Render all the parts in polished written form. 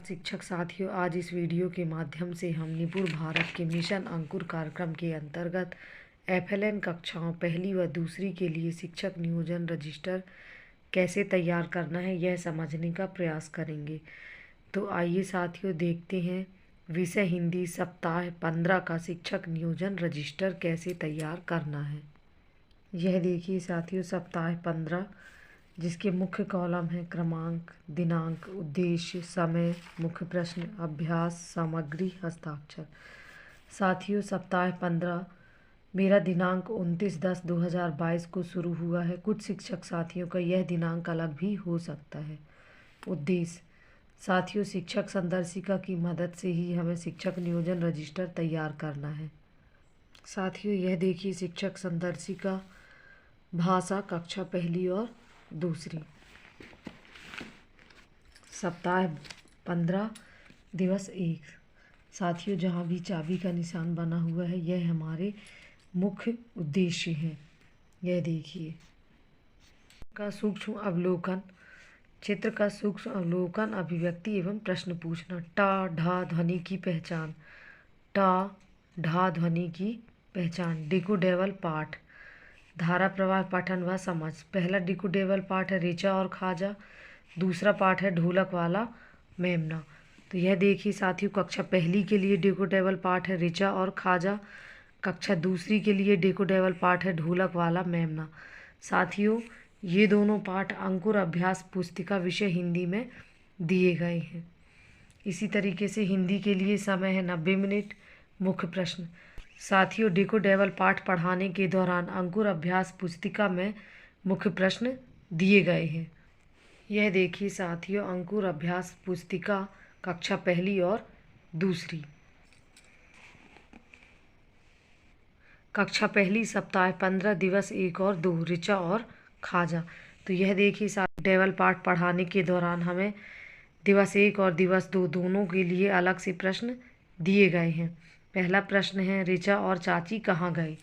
शिक्षक साथियों, आज इस वीडियो के माध्यम से हम निपुण भारत के मिशन अंकुर कार्यक्रम के अंतर्गत एफएलएन कक्षाओं पहली व दूसरी के लिए शिक्षक नियोजन रजिस्टर कैसे तैयार करना है यह समझने का प्रयास करेंगे। तो आइए साथियों देखते हैं विषय हिंदी सप्ताह 15 का शिक्षक नियोजन रजिस्टर कैसे तैयार करना है। यह देखिए साथियों सप्ताह 15 जिसके मुख्य कॉलम हैं क्रमांक, दिनांक, उद्देश्य, समय, मुख्य प्रश्न, अभ्यास, सामग्री, हस्ताक्षर। साथियों सप्ताह 15 मेरा दिनांक 29/10/2022 को शुरू हुआ है। कुछ शिक्षक साथियों का यह दिनांक अलग भी हो सकता है। उद्देश्य साथियों, शिक्षक संदर्शिका की मदद से ही हमें शिक्षक नियोजन रजिस्टर तैयार करना है। साथियों यह देखिए शिक्षक संदर्शिका, भाषा, कक्षा पहली और दूसरी, सप्ताह 15 दिवस 1। साथियों जहाँ भी चाबी का निशान बना हुआ है यह हमारे मुख्य उद्देश्य हैं। यह देखिए का सूक्ष्म अवलोकन, चित्र का सूक्ष्म अवलोकन, अभिव्यक्ति एवं प्रश्न पूछना। टा ढा ध्वनि की पहचान, टा ढा ध्वनि की पहचान। डिकोडेबल पाठ, धारा प्रवाह, पठन व समझ। पहला डिकोडेबल पाठ है ऋचा और खाजा, दूसरा पाठ है ढोलक वाला मेमना। तो यह देखिए साथियों कक्षा पहली के लिए डिकोडेबल पाठ है ऋचा और खाजा, कक्षा दूसरी के लिए डिकोडेबल पाठ है ढोलक वाला मेमना। साथियों ये दोनों पाठ अंकुर अभ्यास पुस्तिका विषय हिंदी में दिए गए हैं। इसी तरीके से हिंदी के लिए समय है 90 मिनट। मुख्य प्रश्न साथियों डिकोडेबल पाठ पढ़ाने के दौरान अंकुर अभ्यास पुस्तिका में मुख्य प्रश्न दिए गए हैं। यह देखिए साथियों अंकुर अभ्यास पुस्तिका कक्षा पहली और दूसरी, कक्षा पहली सप्ताह 15 दिवस 1 और 2, ऋचा और खाजा। तो यह देखिए साथियों टेबल पाठ पढ़ाने के दौरान हमें दिवस 1 और दिवस 2 दोनों के लिए अलग से प्रश्न दिए गए हैं। पहला प्रश्न है ऋचा और चाची कहाँ गए।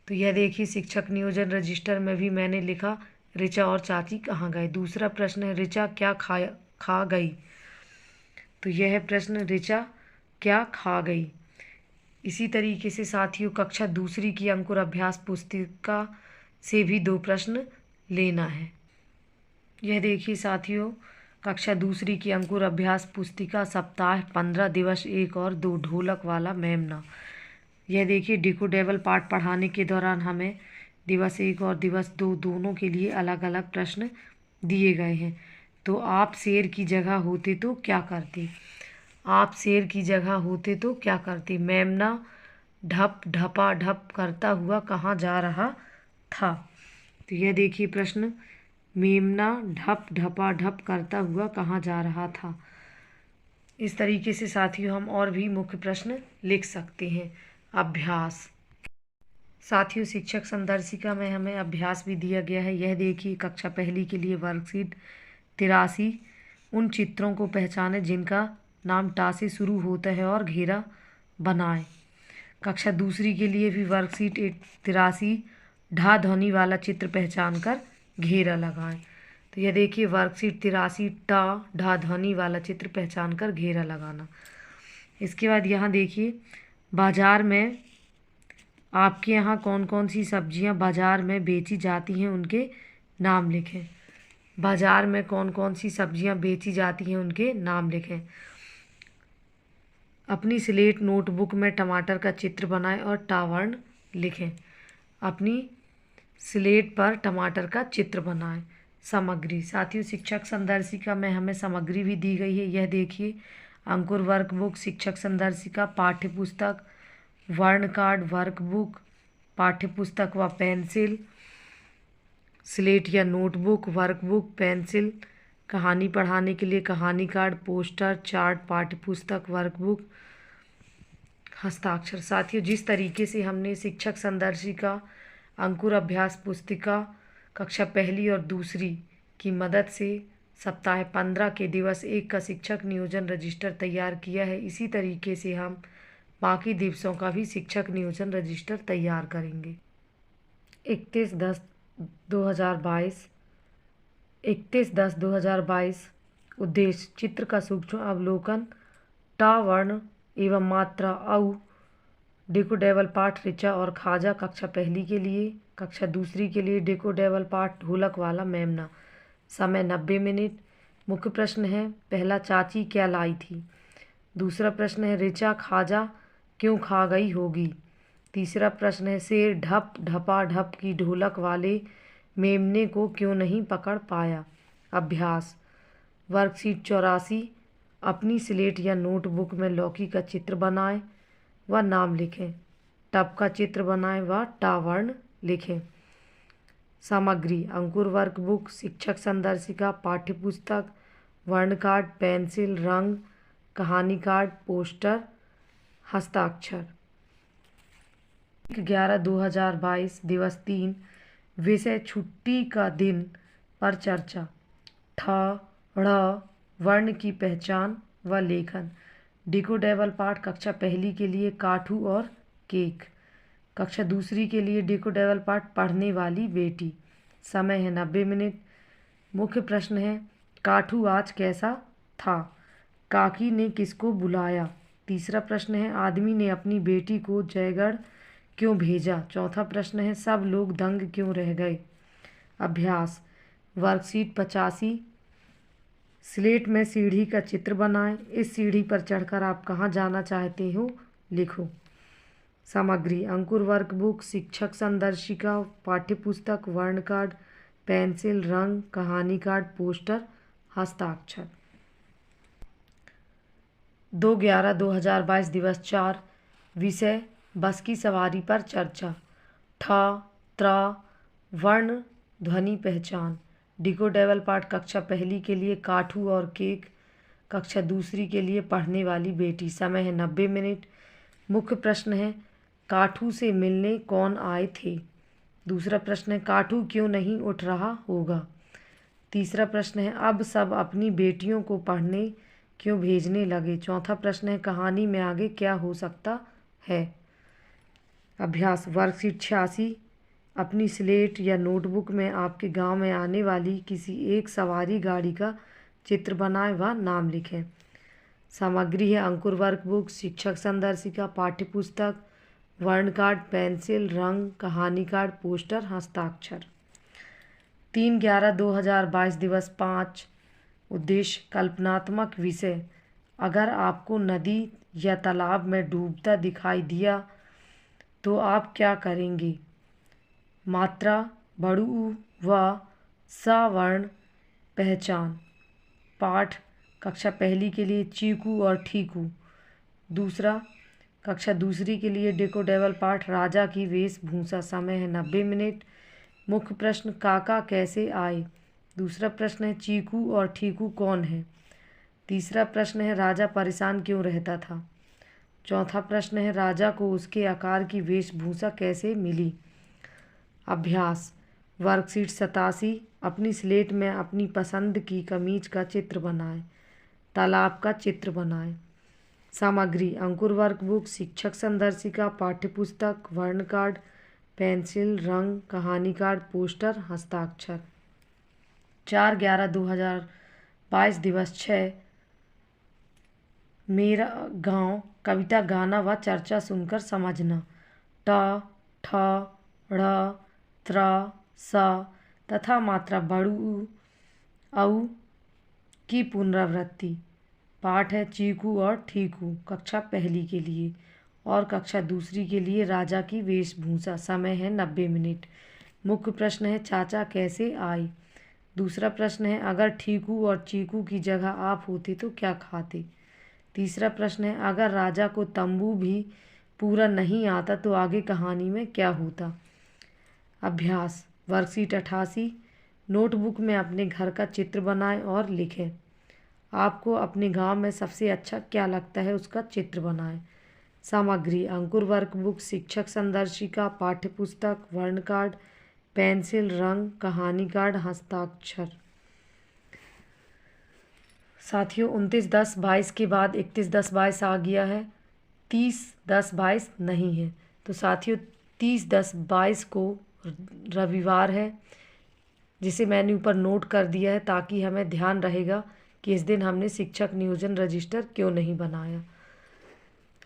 तो यह देखिए शिक्षक नियोजन रजिस्टर में भी मैंने लिखा ऋचा और चाची कहाँ गए। दूसरा प्रश्न है ऋचा क्या खा गई। तो यह है प्रश्न ऋचा क्या खा गई। इसी तरीके से साथियों कक्षा दूसरी की अंकुर अभ्यास पुस्तिका से भी 2 प्रश्न लेना है। यह देखिए साथियों कक्षा दूसरी की अंकुर अभ्यास पुस्तिका सप्ताह 15 दिवस 1 और 2, ढोलक वाला मेमना। यह देखिए डिकोडेबल पाठ पढ़ाने के दौरान हमें दिवस 1 और दिवस 2 दोनों के लिए अलग अलग प्रश्न दिए गए हैं। तो आप शेर की जगह होते तो क्या करते। आप शेर की जगह होते तो क्या करते। मेमना ढप ढपा ढप करता हुआ कहाँ जा रहा था। तो यह देखिए प्रश्न मेमना ढप ढपा ढप करता हुआ कहाँ जा रहा था। इस तरीके से साथियों हम और भी मुख्य प्रश्न लिख सकते हैं। अभ्यास साथियों शिक्षक संदर्शिका में हमें अभ्यास भी दिया गया है। यह देखिए कक्षा पहली के लिए वर्कशीट 83, उन चित्रों को पहचाने जिनका नाम टा से शुरू होता है और घेरा बनाएं। कक्षा दूसरी के लिए भी वर्कशीट 83 ढा ध्वनि वाला चित्र पहचान कर घेरा लगाएं। तो यह देखिए वर्कशीट 83 टा ढा ध्वनि वाला चित्र पहचान कर घेरा लगाना। इसके बाद यहाँ देखिए बाजार में आपके यहाँ कौन कौन सी सब्जियाँ बाजार में बेची जाती हैं उनके नाम लिखें। बाजार में कौन कौन सी सब्जियाँ बेची जाती हैं उनके नाम लिखें। अपनी स्लेट नोटबुक में टमाटर का चित्र बनाएं और टावर्ण लिखें। अपनी स्लेट पर टमाटर का चित्र बनाएं। सामग्री साथियों शिक्षक संदर्शिका में हमें सामग्री भी दी गई है। यह देखिए अंकुर वर्कबुक, शिक्षक संदर्शिका, पाठ्यपुस्तक, वर्ण कार्ड, वर्कबुक, पाठ्यपुस्तक व पेंसिल, स्लेट या नोटबुक, वर्कबुक, पेंसिल, कहानी पढ़ाने के लिए कहानी कार्ड, पोस्टर, चार्ट, पाठ्यपुस्तक, वर्कबुक, हस्ताक्षर। साथियों जिस तरीके से हमने शिक्षक संदर्शिका, अंकुर अभ्यास पुस्तिका कक्षा पहली और दूसरी की मदद से सप्ताह 15 के दिवस 1 का शिक्षक नियोजन रजिस्टर तैयार किया है, इसी तरीके से हम बाकी दिवसों का भी शिक्षक नियोजन रजिस्टर तैयार करेंगे। 31/10/2022 उद्देश्य चित्र का सूक्ष्म अवलोकन। टा वर्ण एवं मात्रा। औ डेकोडेबल पाठ ऋचा और खाजा कक्षा पहली के लिए। कक्षा दूसरी के लिए डेकोडेबल पाठ ढोलक वाला मेमना। समय 90 मिनट। मुख्य प्रश्न है, पहला, चाची क्या लाई थी। दूसरा प्रश्न है, ऋचा खाजा क्यों खा गई होगी। तीसरा प्रश्न है, शेर ढप ढपा ढप की ढोलक वाले मेमने को क्यों नहीं पकड़ पाया। अभ्यास। वर्कशीट 84। अपनी स्लेट या नोटबुक में लौकी का चित्र बनाएं व नाम लिखें। टब का चित्र बनाएं व टा वर्ण लिखें। सामग्री, अंकुर वर्कबुक, शिक्षक संदर्शिका, पाठ्यपुस्तक, वर्ण कार्ड, पेंसिल, रंग, कहानी कार्ड, पोस्टर, हस्ताक्षर। 11/2022 दिवस 3। विषय छुट्टी का दिन पर चर्चा। ठ ढ़ वर्ण की पहचान व लेखन। डेकोडेबल पाठ कक्षा पहली के लिए काठू और केक। कक्षा दूसरी के लिए डेकोडेबल पाठ पढ़ने वाली बेटी। समय है 90 मिनट। मुख्य प्रश्न है, काठू आज कैसा था। काकी ने किसको बुलाया। तीसरा प्रश्न है, आदमी ने अपनी बेटी को जयगढ़ क्यों भेजा। चौथा प्रश्न है, सब लोग दंग क्यों रह गए। अभ्यास। वर्कशीट 85। स्लेट में सीढ़ी का चित्र बनाएं। इस सीढ़ी पर चढ़कर आप कहाँ जाना चाहते हो लिखो। सामग्री, अंकुर वर्कबुक, शिक्षक संदर्शिका, पाठ्यपुस्तक, वर्ण कार्ड, पेंसिल, रंग, कहानी कार्ड, पोस्टर, हस्ताक्षर। 2/11/2022 दिवस 4। विषय बस की सवारी पर चर्चा। ठ त्र वर्ण ध्वनि पहचान। डेकोडेबल पाठ कक्षा पहली के लिए काठू और केक। कक्षा दूसरी के लिए पढ़ने वाली बेटी। समय है 90 मिनट। मुख्य प्रश्न है, काठू से मिलने कौन आए थे। दूसरा प्रश्न है, काठू क्यों नहीं उठ रहा होगा। तीसरा प्रश्न है, अब सब अपनी बेटियों को पढ़ने क्यों भेजने लगे। चौथा प्रश्न है, कहानी में आगे क्या हो सकता है। अभ्यास। वर्कशीट 86। अपनी स्लेट या नोटबुक में आपके गांव में आने वाली किसी एक सवारी गाड़ी का चित्र बनाएं व नाम लिखें। सामग्री है, अंकुर वर्कबुक, शिक्षक संदर्शिका, पाठ्यपुस्तक, वर्ण कार्ड, पेंसिल, रंग, कहानी कार्ड, पोस्टर, हस्ताक्षर। 3/11/2022 दिवस 5। उद्देश्य कल्पनात्मक विषय। अगर आपको नदी या तालाब में डूबता दिखाई दिया तो आप क्या करेंगे। मात्रा, बड़ू व सा वर्ण पहचान। पाठ कक्षा पहली के लिए चीकू और ठीकू। दूसरा, कक्षा दूसरी के लिए डेकोडेबल पाठ राजा की वेशभूषा। समय है 90 मिनट। मुख्य प्रश्न, काका कैसे आए। दूसरा प्रश्न है, चीकू और ठीकू कौन है। तीसरा प्रश्न है, राजा परेशान क्यों रहता था। चौथा प्रश्न है, राजा को उसके आकार की वेशभूषा कैसे मिली। अभ्यास। वर्कशीट 87। अपनी स्लेट में अपनी पसंद की कमीज का चित्र बनाएं। तालाब का चित्र बनाएं। सामग्री, अंकुर वर्कबुक, शिक्षक संदर्शिका, पाठ्यपुस्तक, वर्ण कार्ड, पेंसिल, रंग, कहानी कार्ड, पोस्टर, हस्ताक्षर। 4/11/2022 दिवस 6। मेरा गांव कविता गाना व चर्चा सुनकर समझना। ट ठ ढ़ त्र स तथा मात्रा बड़ू औ की पुनरावृत्ति। पाठ है चीकू और ठीकू कक्षा पहली के लिए और कक्षा दूसरी के लिए राजा की वेशभूषा। समय है 90 मिनट। मुख्य प्रश्न है, चाचा कैसे आए। दूसरा प्रश्न है, अगर ठीकू और चीकू की जगह आप होते तो क्या खाते। तीसरा प्रश्न है, अगर राजा को तंबू भी पूरा नहीं आता तो आगे कहानी में क्या होता। अभ्यास। वर्कशीट 88। नोटबुक में अपने घर का चित्र बनाएं और लिखें। आपको अपने गांव में सबसे अच्छा क्या लगता है उसका चित्र बनाएं। सामग्री, अंकुर वर्कबुक, शिक्षक संदर्शिका, पाठ्यपुस्तक, वर्ण कार्ड, पेंसिल, रंग, कहानी कार्ड, हस्ताक्षर। साथियों 29/10/22 के बाद 31/10/22 आ गया है, 30/10/22 नहीं है। तो साथियों 30/10/22 को रविवार है, जिसे मैंने ऊपर नोट कर दिया है ताकि हमें ध्यान रहेगा कि इस दिन हमने शिक्षक नियोजन रजिस्टर क्यों नहीं बनाया।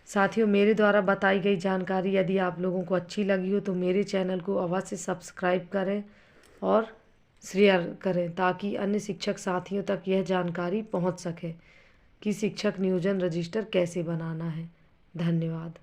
साथियों, मेरे द्वारा बताई गई जानकारी यदि आप लोगों को अच्छी लगी हो तो मेरे चैनल को अवश्य सब्सक्राइब करें और शेयर करें ताकि अन्य शिक्षक साथियों तक यह जानकारी पहुंच सके कि शिक्षक नियोजन रजिस्टर कैसे बनाना है। धन्यवाद।